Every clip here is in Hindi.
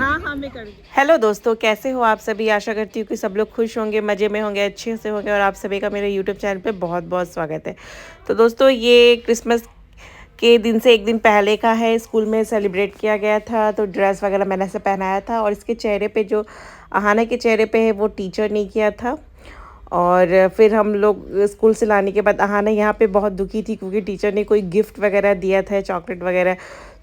हाँ हाँ मैं कर दूँ। हेलो दोस्तों, कैसे हो आप सभी। आशा करती हूँ कि सब लोग खुश होंगे, मज़े में होंगे, अच्छे से होंगे। और आप सभी का मेरे यूट्यूब चैनल पे बहुत बहुत स्वागत है। तो दोस्तों, ये क्रिसमस के दिन से एक दिन पहले का है। स्कूल में सेलिब्रेट किया गया था, तो ड्रेस वगैरह मैंने ऐसे पहनाया था। और इसके चेहरे पे जो अहाना के चेहरे पे है वो टीचर ने किया था। और फिर हम लोग स्कूल से लाने के बाद अहाना यहाँ पे बहुत दुखी थी, क्योंकि टीचर ने कोई गिफ्ट वगैरह दिया था, चॉकलेट वगैरह,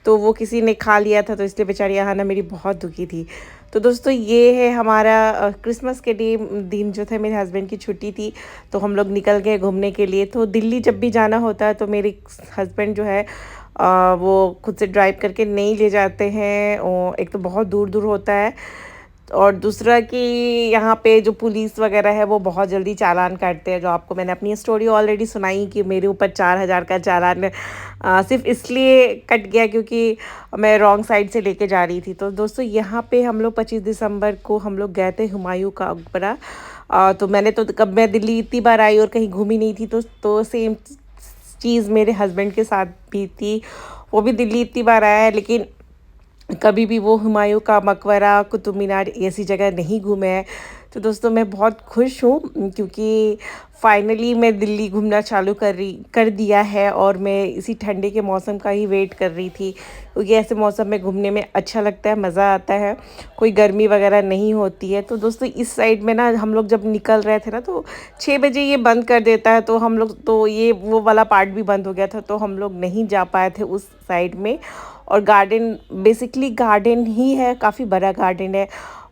तो वो किसी ने खा लिया था। तो इसलिए बेचारी अहाना मेरी बहुत दुखी थी। तो दोस्तों, ये है हमारा क्रिसमस के दिन जो थे, मेरे हस्बैंड की छुट्टी थी, तो हम लोग निकल गए घूमने के लिए। तो दिल्ली जब भी जाना होता है तो मेरे हस्बैंड जो है वो खुद से ड्राइव करके नहीं ले जाते हैं। और एक तो बहुत दूर दूर होता है, और दूसरा कि यहाँ पे जो पुलिस वगैरह है वो बहुत जल्दी चालान काटते हैं। जो आपको मैंने अपनी स्टोरी ऑलरेडी सुनाई कि मेरे ऊपर 4,000 का चालान सिर्फ इसलिए कट गया क्योंकि मैं रॉन्ग साइड से लेके जा रही थी। तो दोस्तों, यहाँ पे हम लोग 25 दिसंबर को हम लोग गए थे हुमायूं का मकबरा। तो मैंने तो कब मैं दिल्ली इतनी बार आई और कहीं घूमी नहीं थी, तो सेम चीज़ मेरे हस्बैंड के साथ भी थी। वो भी दिल्ली इतनी बार आया है, लेकिन कभी भी वो हुमायूं का मकबरा, कुतुब मीनार ऐसी जगह नहीं घूमे हैं। तो दोस्तों, मैं बहुत खुश हूँ, क्योंकि फाइनली मैं दिल्ली घूमना चालू कर दिया है। और मैं इसी ठंडे के मौसम का ही वेट कर रही थी, क्योंकि ऐसे मौसम में घूमने में अच्छा लगता है, मज़ा आता है, कोई गर्मी वगैरह नहीं होती है। तो दोस्तों, इस साइड में ना हम लोग जब निकल रहे थे ना, तो 6 बजे ये बंद कर देता है। तो हम लोग, तो ये वो वाला पार्ट भी बंद हो गया था, तो हम लोग नहीं जा पाए थे उस साइड में। और गार्डन बेसिकली गार्डन ही है, काफ़ी बड़ा गार्डन है,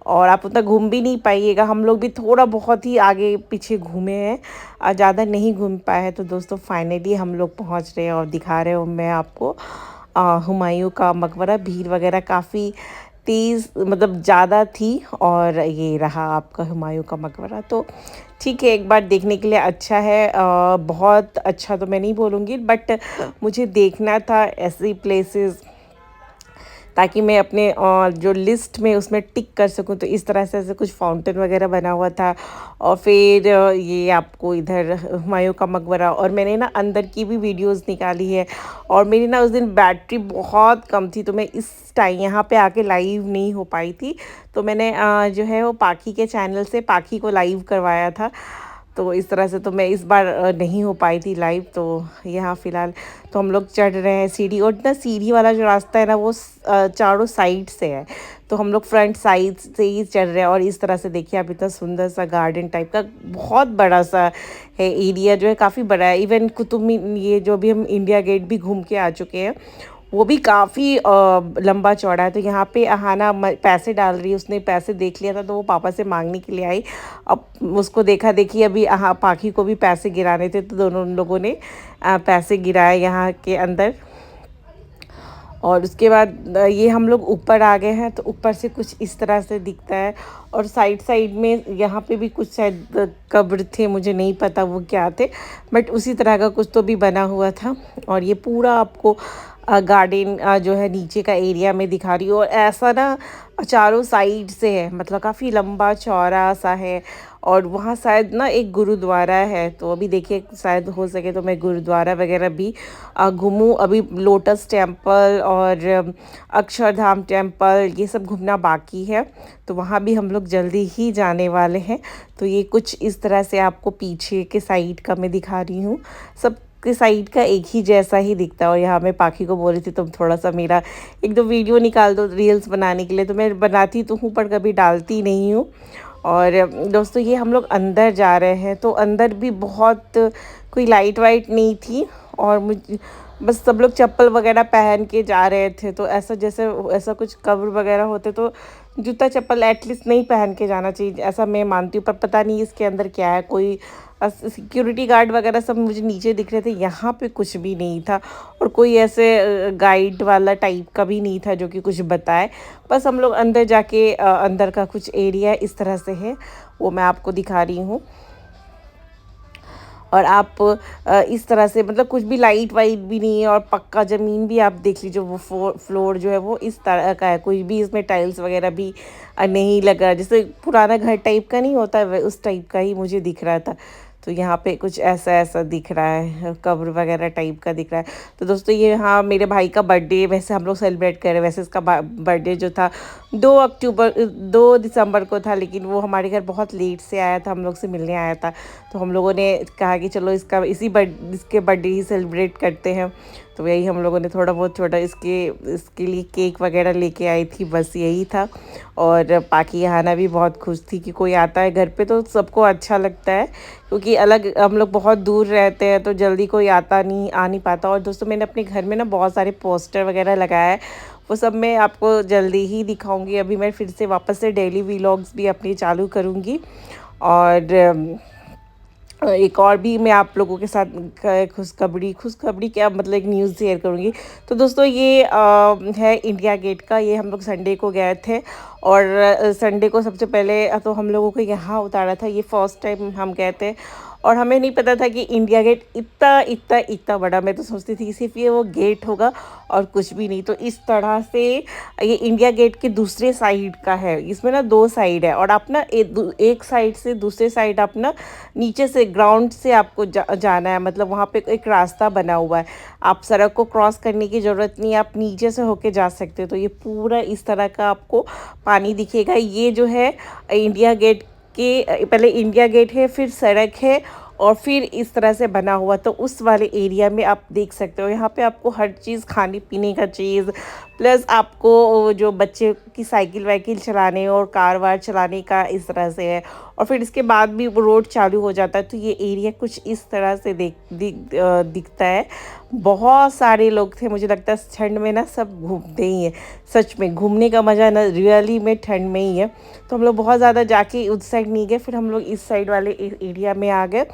और आप उतना घूम भी नहीं पाइएगा। हम लोग भी थोड़ा बहुत ही आगे पीछे घूमे हैं, ज़्यादा नहीं घूम पाए हैं। तो दोस्तों, फाइनली हम लोग पहुंच रहे हैं, और दिखा रहे हूँ मैं आपको हुमायूं का मकबरा। भीड़ वगैरह काफ़ी तेज़, मतलब ज़्यादा थी। और ये रहा आपका हुमायूं का मकबरा। तो ठीक है, एक बार देखने के लिए अच्छा है। बहुत अच्छा तो मैं नहीं बोलूँगी, बट मुझे देखना था ऐसी प्लेसेस, ताकि मैं अपने जो लिस्ट में उसमें टिक कर सकूं। तो इस तरह से ऐसे कुछ फाउंटेन वगैरह बना हुआ था। और फिर ये आपको इधर हुमायूं का मकबरा। और मैंने ना अंदर की भी वीडियोस निकाली है। और मेरी ना उस दिन बैटरी बहुत कम थी, तो मैं इस टाइम यहाँ पे आके लाइव नहीं हो पाई थी। तो मैंने जो है वो पाखी के चैनल से पाखी को लाइव करवाया था। तो इस तरह से तो मैं इस बार नहीं हो पाई थी लाइव। तो यहाँ फ़िलहाल तो हम लोग चढ़ रहे हैं सीढ़ी। और ना सीढ़ी वाला जो रास्ता है ना, वो चारों साइड से है। तो हम लोग फ्रंट साइड से ही चढ़ रहे हैं। और इस तरह से देखिए आप, इतना सुंदर सा गार्डन टाइप का बहुत बड़ा सा है एरिया, जो है काफ़ी बड़ा है। इवन ये जो भी हम इंडिया गेट भी घूम के आ चुके हैं, वो भी काफ़ी लंबा चौड़ा है। तो यहाँ पे अहाना पैसे डाल रही है, उसने पैसे देख लिया था, तो वो पापा से मांगने के लिए आई। अब उसको देखा देखी अभी पाखी को भी पैसे गिराने थे, तो दोनों लोगों ने पैसे गिराए यहाँ के अंदर। और उसके बाद ये हम लोग ऊपर आ गए हैं। तो ऊपर से कुछ इस तरह से दिखता है। और साइड साइड में यहाँ पे भी कुछ शायद कब्र थे, मुझे नहीं पता वो क्या थे, बट उसी तरह का कुछ तो भी बना हुआ था। और ये पूरा आपको गार्डन जो है नीचे का एरिया में दिखा रही हूँ। और ऐसा ना चारों साइड से है, मतलब काफ़ी लंबा चौड़ा सा है। और वहाँ शायद ना एक गुरुद्वारा है। तो अभी देखिए, शायद हो सके तो मैं गुरुद्वारा वगैरह भी घूमूं। अभी लोटस टेम्पल और अक्षरधाम टेम्पल, ये सब घूमना बाकी है। तो वहाँ भी हम लोग जल्दी ही जाने वाले हैं। तो ये कुछ इस तरह से आपको पीछे के साइड का मैं दिखा रही हूँ। सब के साइड का एक ही जैसा ही दिखता है। और यहाँ मैं पाखी को बोल रही थी, तुम थोड़ा सा मेरा एक दो वीडियो निकाल दो रील्स बनाने के लिए। तो मैं बनाती तो हूँ, पर कभी डालती नहीं हूँ। और दोस्तों, ये हम लोग अंदर जा रहे हैं। तो अंदर भी बहुत कोई लाइट वाइट नहीं थी। और मुझे बस सब लोग चप्पल वगैरह पहन के जा रहे थे। तो ऐसा जैसे ऐसा कुछ कब्र वगैरह होते तो जूता चप्पल एटलीस्ट नहीं पहन के जाना चाहिए, ऐसा मैं मानती हूँ। पर पता नहीं इसके अंदर क्या है। कोई सिक्योरिटी गार्ड वगैरह सब मुझे नीचे दिख रहे थे, यहाँ पे कुछ भी नहीं था। और कोई ऐसे गाइड वाला टाइप का भी नहीं था जो कि कुछ बताए। बस हम लोग अंदर जाके अंदर का कुछ एरिया इस तरह से है, वो मैं आपको दिखा रही हूँ। और आप इस तरह से, मतलब कुछ भी लाइट वाइट भी नहीं है। और पक्का ज़मीन भी आप देख लीजिए, वो फ्लोर जो है वो इस तरह का है, कोई भी इसमें टाइल्स वगैरह भी नहीं लगा। जैसे पुराना घर टाइप का नहीं होता है, उस टाइप का ही मुझे दिख रहा था। तो यहाँ पे कुछ ऐसा ऐसा दिख रहा है, कब्र वगैरह टाइप का दिख रहा है। तो दोस्तों ये हाँ मेरे भाई का बर्थडे वैसे हम लोग सेलिब्रेट कर रहे हैं। वैसे इसका बर्थडे जो था 2 दिसंबर को था, लेकिन वो हमारे घर बहुत लेट से आया था, हम लोग से मिलने आया था। तो हम लोगों ने कहा कि चलो इसके बर्थडे ही सेलिब्रेट करते हैं। तो यही हम लोगों ने थोड़ा बहुत छोटा इसके लिए केक वगैरह लेके आई थी, बस यही था। और बाकी यहाना भी बहुत खुश थी कि कोई आता है घर पे तो सबको अच्छा लगता है, क्योंकि अलग हम लोग बहुत दूर रहते हैं तो जल्दी कोई आ नहीं पाता। और दोस्तों मैंने अपने घर में ना बहुत सारे पोस्टर वगैरह लगाया है, वो सब मैं आपको जल्दी ही दिखाऊंगी। अभी मैं फिर से वापस से डेली व्लॉग्स भी अपनी चालू करूँगी। और एक और भी मैं आप लोगों के साथ खुशखबरी क्या मतलब एक न्यूज़ शेयर करूँगी। तो दोस्तों ये है इंडिया गेट का। ये हम लोग संडे को गए थे, और संडे को सबसे पहले तो हम लोगों को यहाँ उतारा था। ये फर्स्ट टाइम हम गए थे, और हमें नहीं पता था कि इंडिया गेट इतना इतना इतना बड़ा। मैं तो सोचती थी कि सिर्फ ये वो गेट होगा और कुछ भी नहीं। तो इस तरह से ये इंडिया गेट के दूसरे साइड का है। इसमें ना 2 साइड है, और आप ना एक साइड से दूसरे साइड आप ना नीचे से ग्राउंड से आपको जाना है। मतलब वहाँ पे एक रास्ता बना हुआ है, आप सड़क को क्रॉस करने की ज़रूरत नहीं है, आप नीचे से होके जा सकते हो। तो ये पूरा इस तरह का आपको पानी दिखेगा। ये जो है इंडिया गेट के पहले इंडिया गेट है, फिर सड़क है, और फिर इस तरह से बना हुआ। तो उस वाले एरिया में आप देख सकते हो, यहाँ पे आपको हर चीज़ खाने पीने का चीज़, प्लस आपको जो बच्चे की साइकिल वाइकिल चलाने और कार वार चलाने का इस तरह से है। और फिर इसके बाद भी वो रोड चालू हो जाता है। तो ये एरिया कुछ इस तरह से दिखता है। बहुत सारे लोग थे, मुझे लगता है ठंड में ना सब घूमते ही हैं। सच में घूमने का मज़ा ना रियली में ठंड में ही है। तो हम लोग बहुत ज़्यादा जाके उस साइड नहीं गए, फिर हम लोग इस साइड वाले एरिया में आ गए।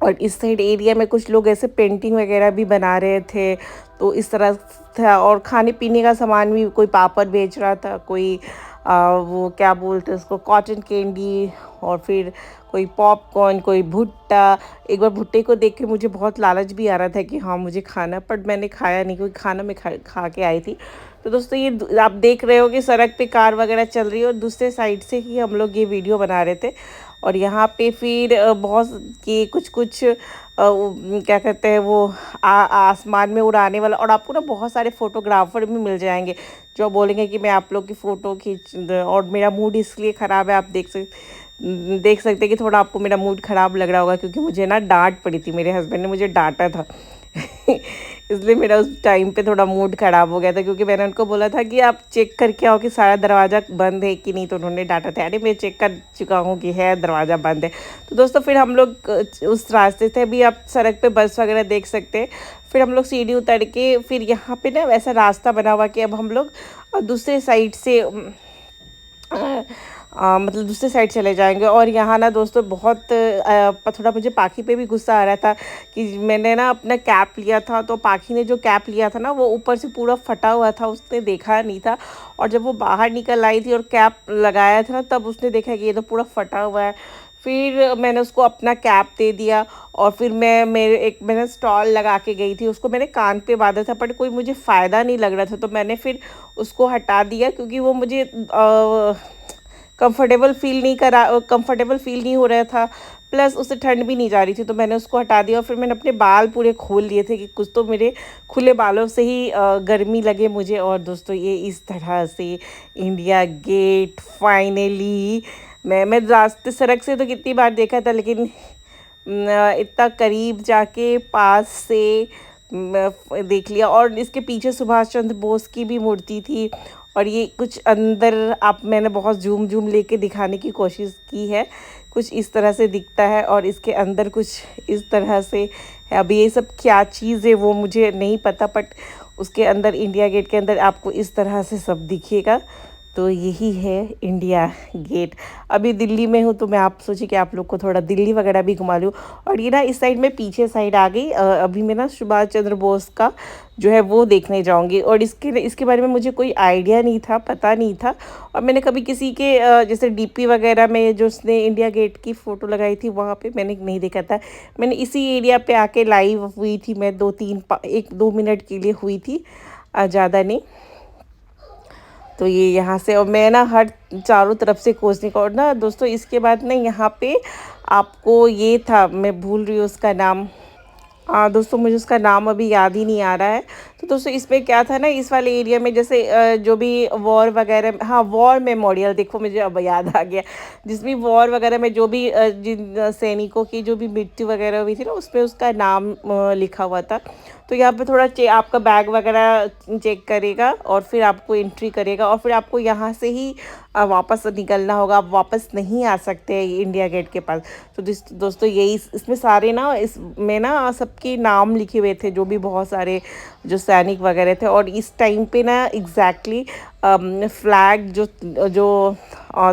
और इस साइड एरिया में कुछ लोग ऐसे पेंटिंग वगैरह भी बना रहे थे, तो इस तरह था। और खाने पीने का सामान भी, कोई पापड़ बेच रहा था, कोई वो क्या बोलते हैं उसको, कॉटन कैंडी, और फिर कोई पॉपकॉर्न, कोई भुट्टा। एक बार भुट्टे को देख के मुझे बहुत लालच भी आ रहा था कि हाँ मुझे खाना, पर मैंने खाया नहीं, क्योंकि खाना मैं खा के आई थी। तो दोस्तों ये आप देख रहे हो कि सड़क पे कार वगैरह चल रही है, और दूसरे साइड से ही हम लोग ये वीडियो बना रहे थे। और यहाँ पे फिर बहुत कि कुछ क्या कहते हैं वो आसमान में उड़ाने वाला। और आपको ना बहुत सारे फोटोग्राफर भी मिल जाएंगे जो बोलेंगे कि मैं आप लोग की फ़ोटो खींच। और मेरा मूड इसलिए ख़राब है, आप देख सकते हैं कि थोड़ा आपको मेरा मूड ख़राब लग रहा होगा, क्योंकि मुझे ना डांट पड़ी थी, मेरे हस्बैंड ने मुझे डांटा था। इसलिए मेरा उस टाइम पे थोड़ा मूड ख़राब हो गया था, क्योंकि मैंने उनको बोला था कि आप चेक करके आओ कि सारा दरवाज़ा बंद है कि नहीं। तो उन्होंने डांटा था, अरे मैं चेक कर चुका हूँ कि है दरवाज़ा बंद है। तो दोस्तों फिर हम लोग उस रास्ते से भी आप सड़क पे बस वगैरह देख सकते हैं। फिर हम लोग सीढ़ी उतर के फिर यहाँ पे ना वैसा रास्ता बना हुआ कि अब हम लोग दूसरे साइड से मतलब दूसरे साइड चले जाएंगे। और यहाँ ना दोस्तों बहुत थोड़ा मुझे पाखी पे भी गुस्सा आ रहा था कि मैंने ना अपना कैप लिया था, तो पाखी ने जो कैप लिया था ना वो ऊपर से पूरा फटा हुआ था, उसने देखा नहीं था। और जब वो बाहर निकल आई थी और कैप लगाया था ना, तब उसने देखा कि ये तो पूरा फटा हुआ है। फिर मैंने उसको अपना कैप दे दिया, और फिर मैंने स्टॉल लगा के गई थी, उसको मैंने कान पे बांधा था, पर कोई मुझे फ़ायदा नहीं लग रहा था। तो मैंने फिर उसको हटा दिया, क्योंकि वो मुझे कंफर्टेबल फील नहीं हो रहा था, प्लस उससे ठंड भी नहीं जा रही थी। तो मैंने उसको हटा दिया, और फिर मैंने अपने बाल पूरे खोल लिए थे कि कुछ तो मेरे खुले बालों से ही गर्मी लगे मुझे। और दोस्तों ये इस तरह से इंडिया गेट फाइनली मैं रास्ते सड़क से तो कितनी बार देखा था, लेकिन इतना करीब जाके पास से देख लिया। और इसके पीछे सुभाष चंद्र बोस की भी मूर्ति थी। और ये कुछ अंदर मैंने बहुत जूम लेके दिखाने की कोशिश की है, कुछ इस तरह से दिखता है। और इसके अंदर कुछ इस तरह से है। अभी ये सब क्या चीज़ है वो मुझे नहीं पता, बट उसके अंदर इंडिया गेट के अंदर आपको इस तरह से सब दिखेगा। तो यही है इंडिया गेट। अभी दिल्ली में हूँ, तो मैं आप सोची कि आप लोग को थोड़ा दिल्ली वगैरह भी घुमा लूँ। और ये ना इस साइड में पीछे साइड आ गई। अभी मैं ना सुभाष चंद्र बोस का जो है वो देखने जाऊँगी। और इसके बारे में मुझे कोई आइडिया नहीं था, पता नहीं था। और मैंने कभी किसी के जैसे डीपी वगैरह में जो उसने इंडिया गेट की फ़ोटो लगाई थी वहाँ पे मैंने नहीं देखा था। मैंने इसी एरिया पे आके लाइव हुई थी मैं, 1-2 मिनट के लिए हुई थी, ज़्यादा नहीं। तो ये यहाँ से, और मैं ना हर चारों तरफ से खोजने का। और ना दोस्तों इसके बाद ना यहाँ पे आपको ये था, मैं भूल रही हूँ उसका नाम। दोस्तों मुझे उसका नाम अभी याद ही नहीं आ रहा है। तो दोस्तों इसमें क्या था ना, इस वाले एरिया में जैसे जो भी वॉर वगैरह, हाँ वॉर मेमोरियल, देखो मुझे अब याद आ गया। जिसमें वॉर वगैरह में जो भी जिन सैनिकों की जो भी मृत्यु वगैरह हुई थी ना, उस पे उसका नाम लिखा हुआ था। तो यहाँ पे थोड़ा आपका बैग वगैरह चेक करेगा और फिर आपको एंट्री करेगा, और फिर आपको यहाँ से ही वापस निकलना होगा। आप वापस नहीं आ सकते इंडिया गेट के पास। तो दोस्तों यही इसमें सारे ना, इसमें ना सबके नाम लिखे हुए थे, जो भी बहुत सारे जो सैनिक वगैरह थे। और इस टाइम पे ना एग्जैक्टली फ्लैग जो जो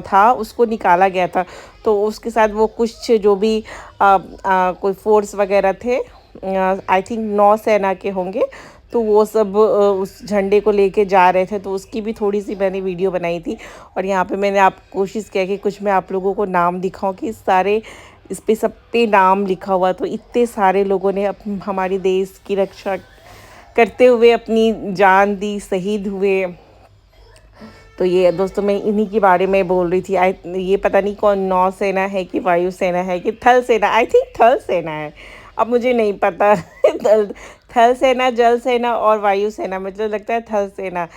था उसको निकाला गया था। तो उसके साथ वो कुछ जो भी कोई फोर्स वगैरह थे, आई थिंक नौसेना के होंगे, तो वो सब उस झंडे को लेके जा रहे थे। तो उसकी भी थोड़ी सी मैंने वीडियो बनाई थी। और यहाँ पे मैंने आप कोशिश किया कि कुछ मैं आप लोगों को नाम दिखाऊं, कि सारे इस पे सब पे नाम लिखा हुआ। तो इतने सारे लोगों ने हमारे देश की रक्षा करते हुए अपनी जान दी, शहीद हुए। तो ये दोस्तों मैं इन्हीं के बारे में बोल रही थी। ये पता नहीं कौन नौसेना है कि वायुसेना है कि थल सेना, आई थिंक थल सेना है, अब मुझे नहीं पता। थल सेना, जल सेना और वायु सेना, मतलब लगता है थल सेना।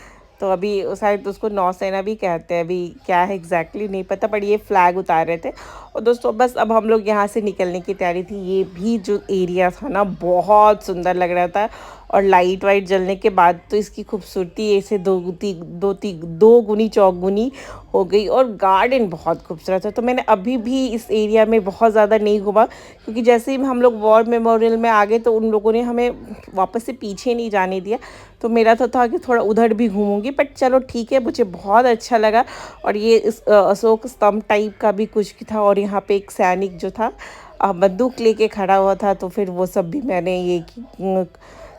तो अभी शायद उसको नौसेना भी कहते हैं, अभी क्या है एग्जैक्टली नहीं पता। पर ये फ्लैग उतार रहे थे। और दोस्तों बस अब हम लोग यहाँ से निकलने की तैयारी थी। ये भी जो एरिया था ना, बहुत सुंदर लग रहा था। और लाइट वाइट जलने के बाद तो इसकी खूबसूरती ऐसे दो गुनी चौगुनी हो गई। और गार्डन बहुत खूबसूरत है। तो मैंने अभी भी इस एरिया में बहुत ज़्यादा नहीं घूमा, क्योंकि जैसे ही हम लोग वॉर मेमोरियल में आ गए तो उन लोगों ने हमें वापस से पीछे नहीं जाने दिया। तो मेरा तो था कि थोड़ा उधर भी घूमूंगी, बट चलो ठीक है, मुझे बहुत अच्छा लगा। और ये इस अशोक स्तंभ टाइप का भी कुछ था। और यहाँ पे एक सैनिक जो था बंदूक लेके खड़ा हुआ था। तो फिर वो सब भी मैंने ये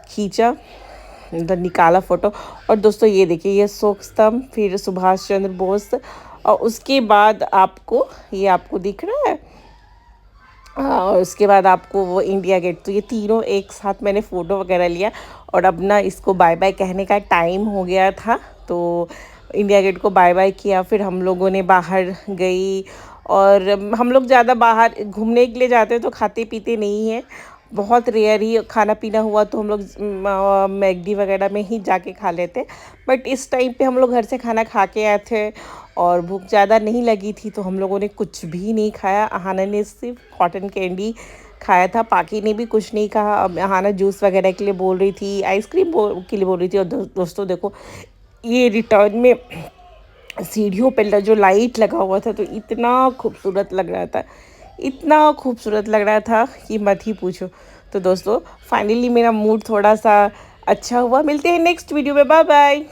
खींचा, मतलब निकाला फ़ोटो। और दोस्तों ये देखिए, ये अशोक स्तंभ, फिर सुभाष चंद्र बोस, और उसके बाद आपको ये आपको दिख रहा है, और उसके बाद आपको वो इंडिया गेट। तो ये तीनों एक साथ मैंने फ़ोटो वगैरह लिया। और अब ना इसको बाय बाय कहने का टाइम हो गया था। तो इंडिया गेट को बाय बाय किया, फिर हम लोगों ने बाहर गई। और हम लोग ज़्यादा बाहर घूमने के लिए जाते हैं तो खाते पीते नहीं हैं, बहुत रेयर ही खाना पीना हुआ तो हम लोग मैगडी वगैरह में ही जाके खा लेते। बट इस टाइम पे हम लोग घर से खाना खा के आए थे और भूख ज़्यादा नहीं लगी थी, तो हम लोगों ने कुछ भी नहीं खाया। अहाना ने सिर्फ कॉटन कैंडी खाया था, पाकी ने भी कुछ नहीं कहा। अब अहाना जूस वगैरह के लिए बोल रही थी, आइसक्रीम के लिए बोल रही थी। और दोस्तों देखो, ये रिटर्न में सीढ़ियों पर जो लाइट लगा हुआ था, तो इतना खूबसूरत लग रहा था, इतना खूबसूरत लग रहा था कि मत ही पूछो। तो दोस्तों फाइनली मेरा मूड थोड़ा सा अच्छा हुआ। मिलते हैं नेक्स्ट वीडियो में, बाय बाय।